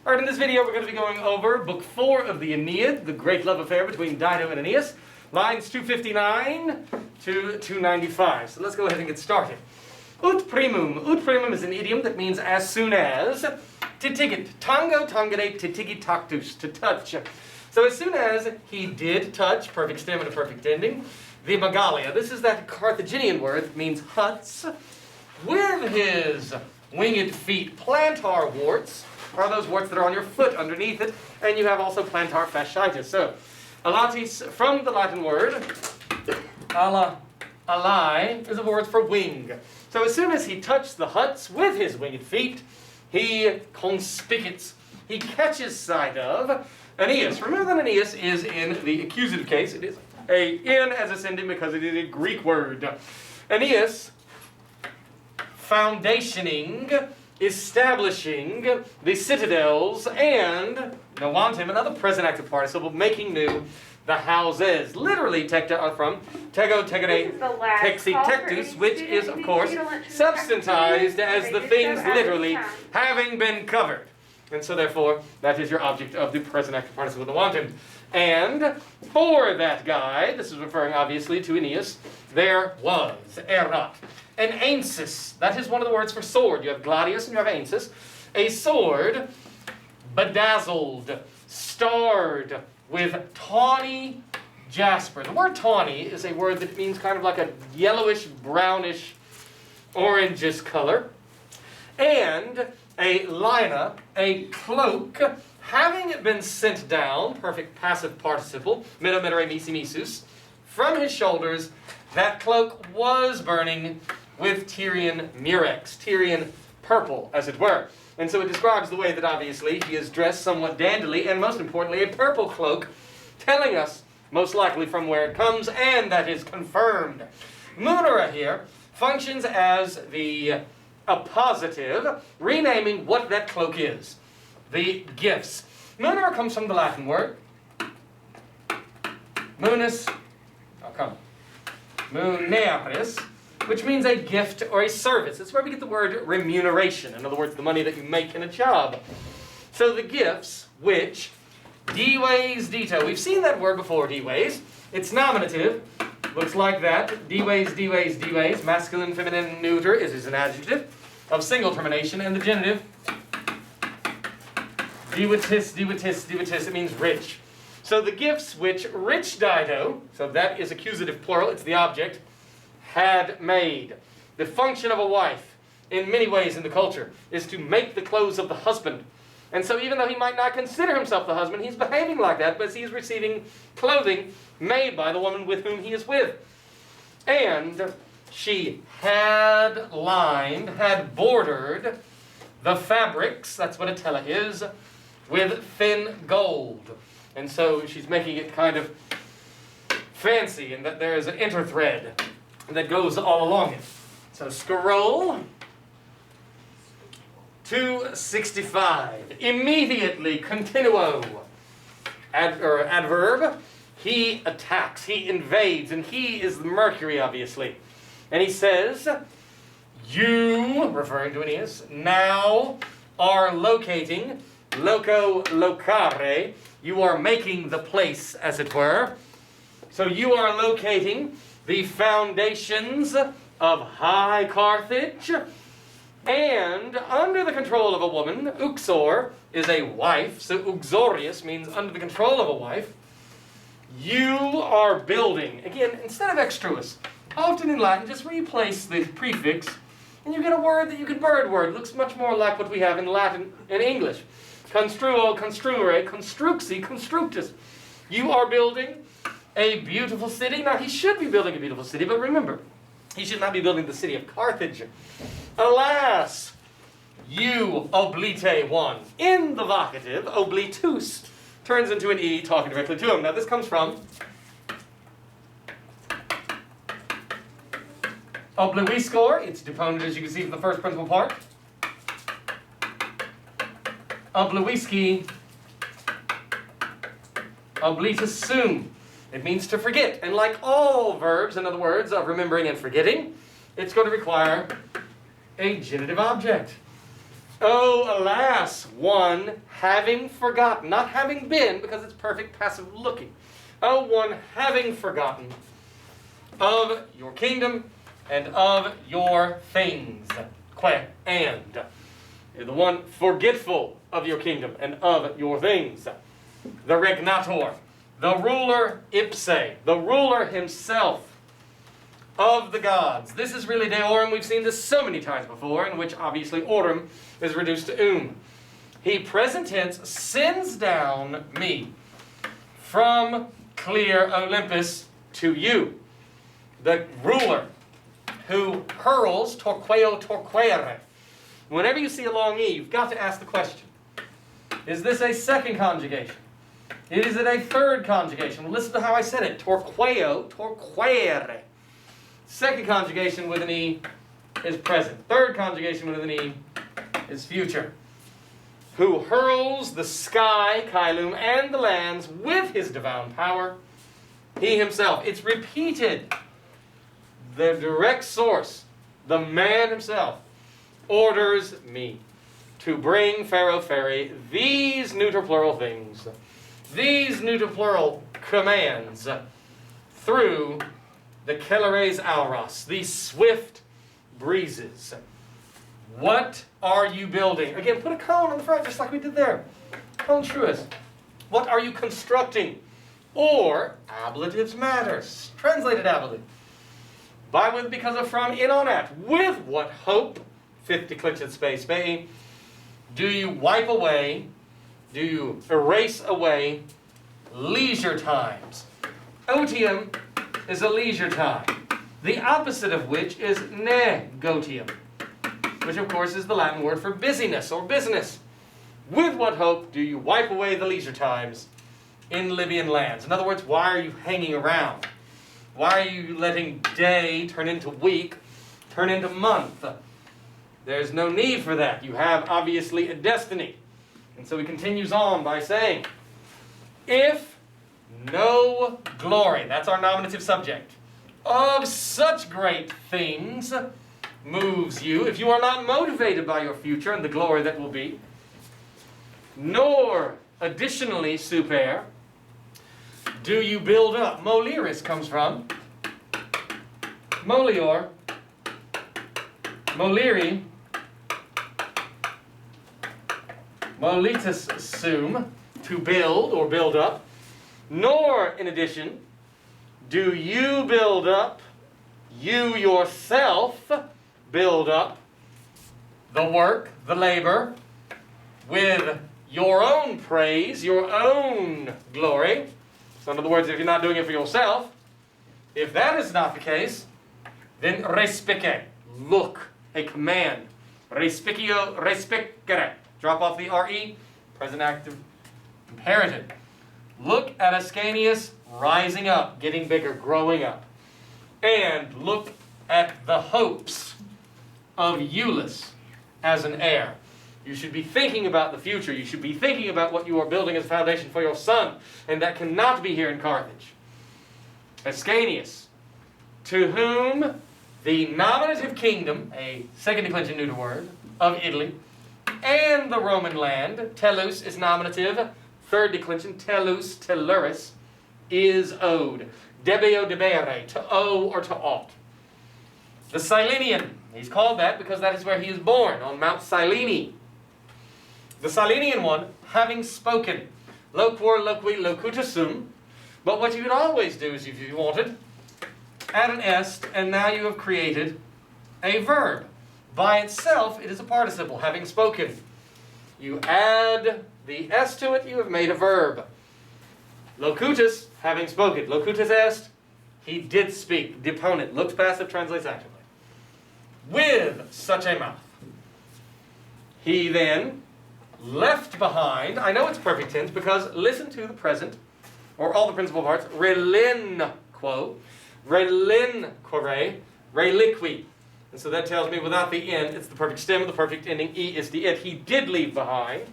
Alright, in this video we're going to be going over Book 4 of the Aeneid, the great love affair between Dido and Aeneas, lines 259 to 295. So let's go ahead and get started. Ut primum. Ut primum is an idiom that means as soon as. Titigit. Tango tangere titigit tactus. To touch. So as soon as he did touch, perfect stem and a perfect ending, the Magalia. This is that Carthaginian word that means huts. With his winged feet, plantar warts are those warts that are on your foot underneath it, and you have also plantar fasciitis. So, alatis, from the Latin word, ali, is a word for wing. So as soon as he touched the huts with his winged feet, he conspicuous, he catches sight of Aeneas. Remember that Aeneas is in the accusative case. It is in as ascending because it is a Greek word. Aeneas, foundationing, establishing the citadels, and novantem, another present active participle, making new the houses. Literally from tego tegere texi tectus, which is of course substantized as the things literally having been covered. And so therefore that is your object of the present active participle novantem. And for that guy, this is referring obviously to Aeneas, there was erat. An aensis, that is one of the words for sword. You have gladius and you have aensis. A sword bedazzled, starred with tawny jasper. The word tawny is a word that means kind of like a yellowish, brownish, orangish color. And a lina, a cloak, having been sent down, perfect passive participle, mito mitere misi misus, from his shoulders, that cloak was burning with Tyrian murex, Tyrian purple, as it were. And so it describes the way that obviously he is dressed somewhat dandily, and most importantly, a purple cloak, telling us most likely from where it comes, and that is confirmed. Munera here functions as the appositive, renaming what that cloak is. The gifts. Munera comes from the Latin word munus, muneris, which means a gift or a service. It's where we get the word remuneration. In other words, the money that you make in a job. So the gifts, which, dives dito. We've seen that word before, dives. It's nominative. Looks like that. Dives, dives, dives. Masculine, feminine, neuter is an adjective of single termination. And the genitive, divitis, divitis, divitis. It means rich. So the gifts which rich Dido, so that is accusative plural, it's the object, had made. The function of a wife, in many ways in the culture, is to make the clothes of the husband. And so even though he might not consider himself the husband, he's behaving like that, but he's receiving clothing made by the woman with whom he is with. And she had lined, had bordered the fabrics, that's what a tela is, with thin gold. And so she's making it kind of fancy, and that there is an interthread that goes all along it. So scroll 265. Immediately, continuo. Adverb. He attacks, he invades, and he is the Mercury, obviously. And he says, you, referring to Aeneas, now are locating, loco locare, you are making the place, as it were. So you are locating the foundations of high Carthage, and under the control of a woman, uxor is a wife, so uxorius means under the control of a wife, you are building. Again, instead of extruus, often in Latin, just replace the prefix, and you get a word that you can bird word. It looks much more like what we have in Latin and English. Construo, construere, construxi, constructus. You are building a beautiful city. Now, he should be building a beautiful city, but remember, he should not be building the city of Carthage. Alas, you oblite one. In the vocative, oblitus turns into an E talking directly to him. Now, this comes from obliviscor. It's deponent, as you can see from the first principal part. Oblivisci, oblitus sum. It means to forget. And like all verbs, in other words, of remembering and forgetting, it's going to require a genitive object. Oh, alas, one having forgotten, not having been, because it's perfect passive looking. Oh, one having forgotten of your kingdom and of your things. And the one forgetful of your kingdom and of your things. The regnator, the ruler ipse, the ruler himself of the gods. This is really deorum. We've seen this so many times before, in which obviously orum is reduced to He present tense sends down me from clear Olympus to you. The ruler who hurls torqueo torquere. Whenever you see a long E, you've got to ask the question, is this a second conjugation? Is it a third conjugation? Well, listen to how I said it. Torqueo torquere. Second conjugation with an E is present. Third conjugation with an E is future. Who hurls the sky, Kailum, and the lands with his divine power. He himself. It's repeated. The direct source, the man himself, orders me to bring Pharaoh Ferry these neuter plural things, these neuter plural commands through the Keleres Auros, these swift breezes. What are you building? Again, put a cone on the front just like we did there. Cone truist. What are you constructing? Or, ablatives matters. Translated ablative. By, with, because of, from, in, on, at. With what hope, fifth declension space, bay, do you wipe away, do you erase away leisure times? Otium is a leisure time, the opposite of which is negotium, which of course is the Latin word for busyness or business. With what hope do you wipe away the leisure times in Libyan lands? In other words, why are you hanging around? Why are you letting day turn into week, turn into month? There's no need for that. You have obviously a destiny. And so he continues on by saying, if no glory, that's our nominative subject, of such great things moves you, if you are not motivated by your future and the glory that will be, nor additionally super, do you build up. Moliris comes from Molior, Moliri, Molitus sum, to build or build up, nor in addition do you build up, you yourself build up the work, the labor, with your own praise, your own glory. So in other words, if you're not doing it for yourself, if that is not the case, then respice, look, a command. Respicio, respicere. Drop off the RE, present active imperative. Look at Ascanius rising up, getting bigger, growing up. And look at the hopes of Iulus as an heir. You should be thinking about the future. You should be thinking about what you are building as a foundation for your son. And that cannot be here in Carthage. Ascanius, to whom the nominative kingdom, a second declension neuter word, of Italy, and the Roman land, telus is nominative, third declension, telus, telluris, is owed. Debeo debere, to owe or to ought. The Cylenian, he's called that because that is where he is born, on Mount Cylene. The Cylenian one, having spoken, loquor loqui locutus sum, but what you could always do is, if you wanted, add an est, and now you have created a verb. By itself, it is a participle, having spoken. You add the est to it, you have made a verb. Locutus, having spoken. Locutus est, he did speak. Deponent, looks passive, translates actively. With such a mouth. He then left behind, I know it's perfect tense because listen to the present, or all the principal parts, relinquo, relinquere, reliqui. And so that tells me without the end, it's the perfect stem of the perfect ending. E is the it. He did leave behind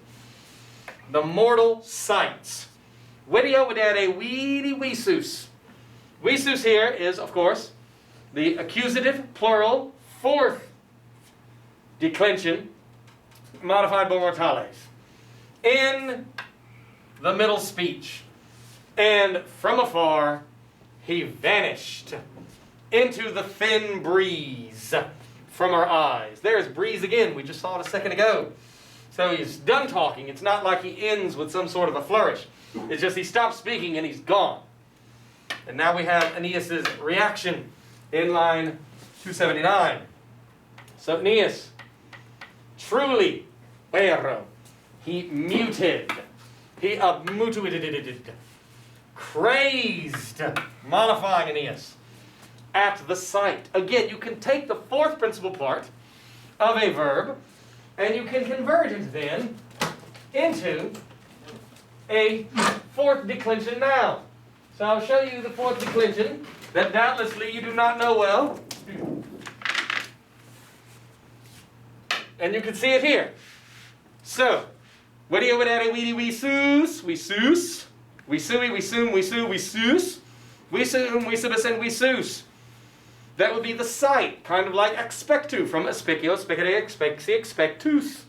the mortal sights. Video would add a weedy visus. Visus here is, of course, the accusative, plural, fourth declension modified by mortales, in the middle speech. And from afar he vanished into the thin breeze from our eyes. There's breeze again. We just saw it a second ago. So he's done talking. It's not like he ends with some sort of a flourish. It's just he stops speaking and he's gone. And now we have Aeneas' reaction in line 279. So Aeneas, truly, vero, he muted, he muted, crazed, modifying Aeneas, at the sight. Again, you can take the fourth principal part of a verb, and you can convert it then into a fourth declension noun. So I'll show you the fourth declension that doubtlessly you do not know well. And you can see it here. So, wedio wedere weedy we soos, we soos, we sui, we soom, we sue, we soos, we soom, we subis, and we soos. That would be the sight, kind of like expectu, from aspicio, spicere, expexi, expectus,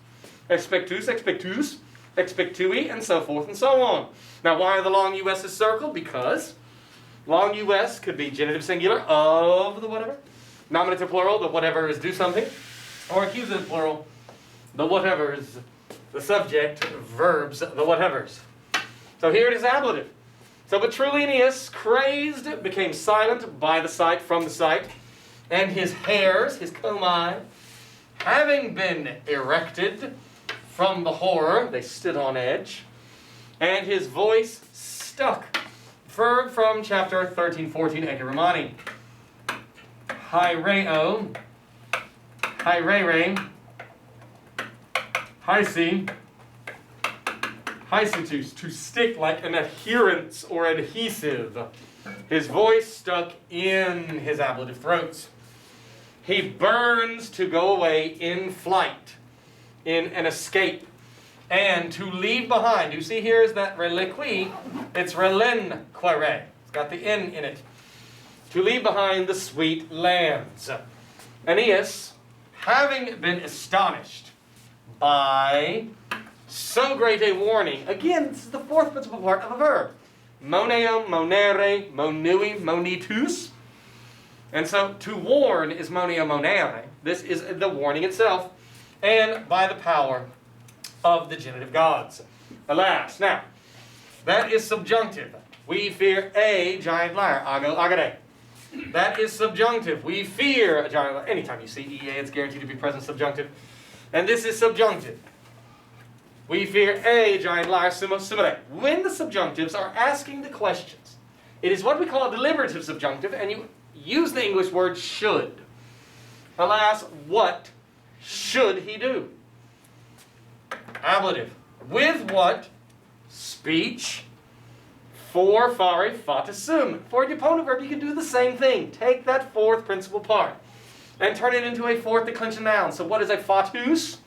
expectus, expectus, expectui, and so forth and so on. Now, why are the long US's circled? Because long US could be genitive singular of the whatever, nominative plural, the whatever is do something, or accusative plural, the whatever is the subject, verbs, the whatevers. So here it is ablative. So, but truly Aeneas, crazed, became silent by the sight, from the sight, and his hairs, his comae, having been erected from the horror, they stood on edge, and his voice stuck. Verb from chapter 13-14, Ecce Romani. Hyreo, hyrere, hysi, hysitus, to stick like an adherence or adhesive. His voice stuck in his ablative throats. He burns to go away in flight, in an escape, and to leave behind. You see here is that reliqui, it's relinquere. It's got the N in it. To leave behind the sweet lands. Aeneas, having been astonished by so great a warning. Again, this is the fourth principal part of a verb. Moneo, monere, monui, monitus. And so, to warn is moneo, monere. This is the warning itself. And by the power of the genitive gods. Alas. Now, that is subjunctive. We fear a giant liar. Ago, agade. That is subjunctive. We fear a giant liar. Anytime you see EA, it's guaranteed to be present subjunctive. And this is subjunctive. We fear a giant liar, sumo sumere. When the subjunctives are asking the questions, it is what we call a deliberative subjunctive, and you use the English word should. Alas, what should he do? Ablative. With what speech? For fare fatasum. For a deponent verb, you can do the same thing. Take that fourth principal part and turn it into a fourth declension noun. So what is a fatus?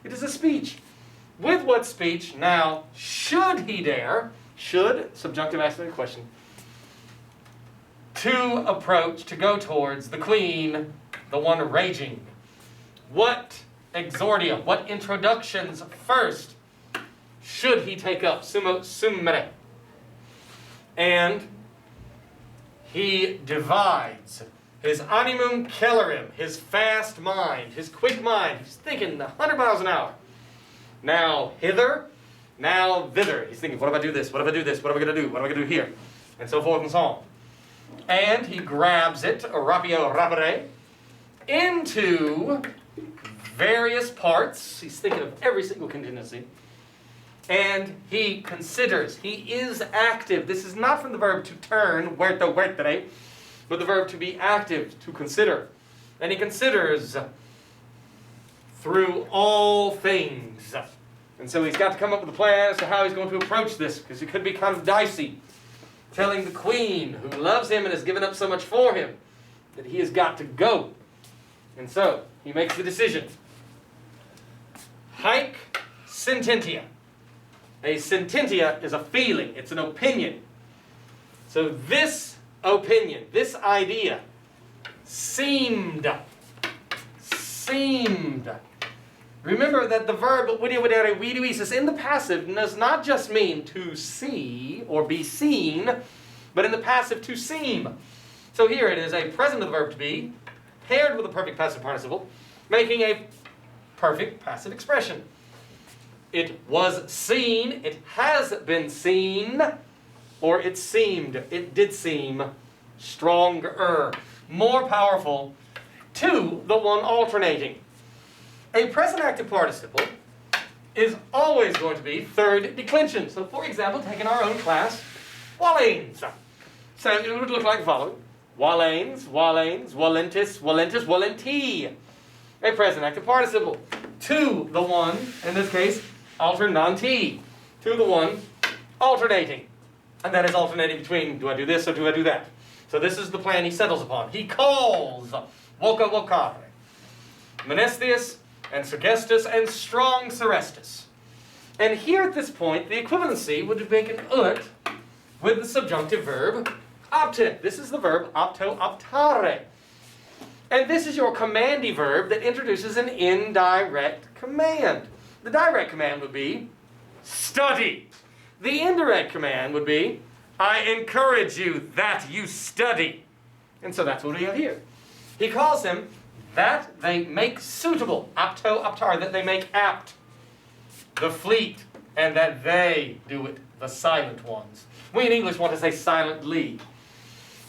It is a speech. With what speech? Now, should he dare, should, subjunctive asking the question, to approach, to go towards the queen, the one raging. What exordia, what introductions first should he take up? Sumo sumere. And he divides his animum celerem, his fast mind, his quick mind. He's thinking 100 miles an hour. Now hither, now thither. He's thinking, what if I do this? What if I do this? What am I going to do? What am I going to do here? And so forth and so on. And he grabs it, rapio rapere, into various parts. He's thinking of every single contingency. And he considers. He is active. This is not from the verb to turn, huerto huertere, but the verb to be active, to consider. And he considers through all things. And so he's got to come up with a plan as to how he's going to approach this, because it could be kind of dicey. Telling the queen, who loves him and has given up so much for him, that he has got to go. And so, he makes the decision. Haec sententia. A sententia is a feeling. It's an opinion. So this opinion, this idea, seemed Remember that the verb videre videre viduisus in the passive does not just mean to see or be seen, but in the passive to seem. So here it is a present of the verb to be, paired with a perfect passive participle, making a perfect passive expression. It was seen, it has been seen, or it seemed, it did seem stronger, more powerful to the one alternating. A present active participle is always going to be third declension. So for example, take in our own class, Walanes. So it would look like the following. Walanes, Walanes, Walentis, Walentis, Walenti. A present active participle. To the one, in this case, alternanti. To the one alternating. And that is alternating between, do I do this or do I do that? So this is the plan he settles upon. He calls voca vocare. Menestius and Sergestus and strong Serestus. And here at this point, the equivalency would make an ut with the subjunctive verb opte. This is the verb opto optare. And this is your commandy verb that introduces an indirect command. The direct command would be study. The indirect command would be I encourage you that you study. And so that's what we have here. He calls him that they make suitable, opto optare, that they make apt, the fleet, and that they do it, the silent ones. We in English want to say silently.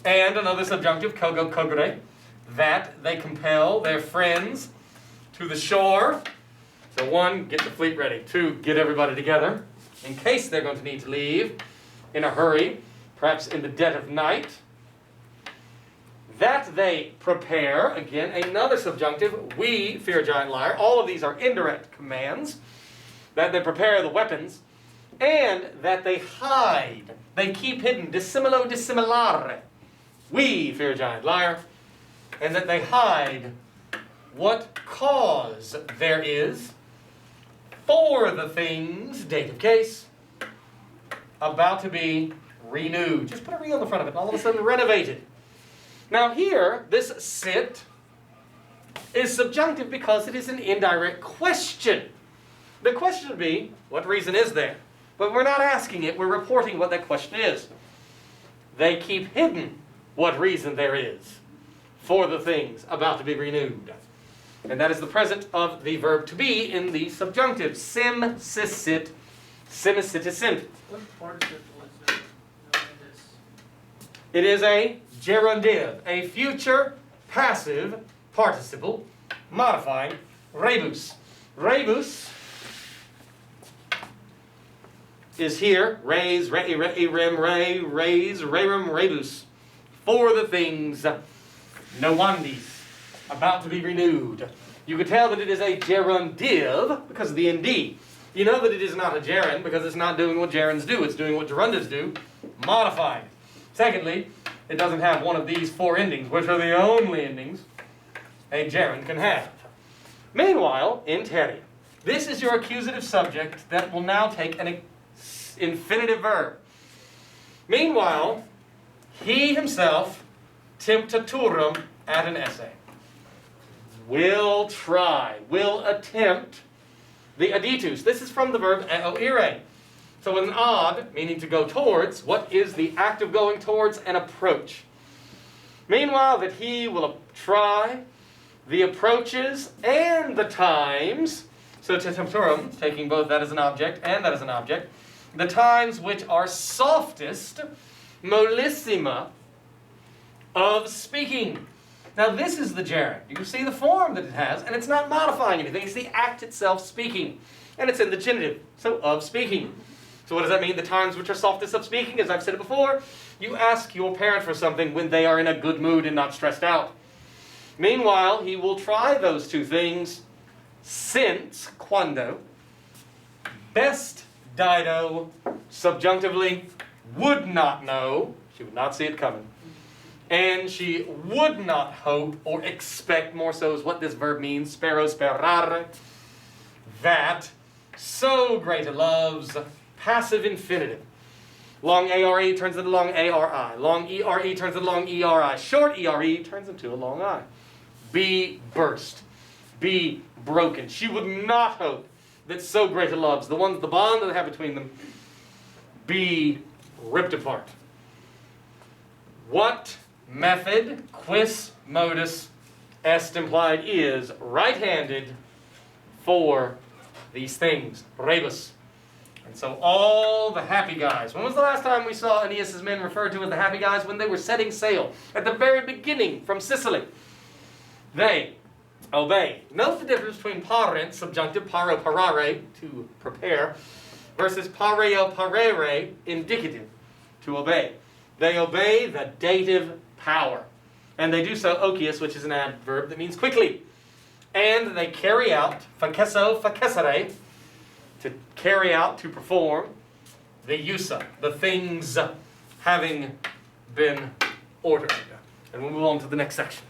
And another subjunctive, kogo kogore, that they compel their friends to the shore. So one, get the fleet ready. Two, get everybody together in case they're going to need to leave in a hurry, perhaps in the dead of night. That they prepare, again, another subjunctive, we, fear giant liar. All of these are indirect commands. That they prepare the weapons, and that they hide. They keep hidden, dissimilo dissimilare. We, fear giant liar. And that they hide what cause there is for the things, dative case, about to be renewed. Just put a re on the front of it, and all of a sudden renovated. Now here, this sit is subjunctive because it is an indirect question. The question would be, what reason is there? But we're not asking it, we're reporting what that question is. They keep hidden what reason there is for the things about to be renewed. And that is the present of the verb to be in the subjunctive. Sim, sis, sit, simicitisim. What participle is it in this? It is a gerundive, a future passive participle modifying rebus. Rebus is here, raise, rem, raise, rerum, rebus, for the things, nowandis, about to be renewed. You could tell that it is a gerundive because of the nd. You know that it is not a gerund because it's not doing what gerunds do. It's doing what gerundives do, modified. Secondly, it doesn't have one of these four endings, which are the only endings a gerund can have. Meanwhile, in Terry, this is your accusative subject that will now take an infinitive verb. Meanwhile, he himself, temptaturum ad an essay, will try, will attempt the aditus. This is from the verb eoire. So with an ad, meaning to go towards, what is the act of going towards? An approach. Meanwhile, that he will try the approaches and the times, so temptorum, taking both that as an object and that as an object, the times which are softest, mollissima, of speaking. Now this is the gerund. You see the form that it has, and it's not modifying anything. It's the act itself speaking. And it's in the genitive, so of speaking. So what does that mean? The times which are softest of speaking, as I've said it before, you ask your parent for something when they are in a good mood and not stressed out. Meanwhile, he will try those two things since, quando, best dido, subjunctively, would not know, she would not see it coming, and she would not hope or expect, more so is what this verb means, spero, sperare, that so great a love's passive infinitive. Long ARE turns into long ARI. Long ERE turns into long ERI. Short ERE turns into a long I. Be burst. be broken. She would not hope that so great a loves, the bond that they have between them, be ripped apart. What method, quis modus est implied, is right-handed for these things, rebus. And so all the happy guys, when was the last time we saw Aeneas' men referred to as the happy guys? When they were setting sail at the very beginning from Sicily. They obey. Note the difference between parent, subjunctive, paro parare, to prepare, versus pareo parere, indicative, to obey. They obey the dative power. And they do so okios, which is an adverb that means quickly. And they carry out, facesso, facessere, to carry out, to perform, the usa, the things having been ordered. And we'll move on to the next section.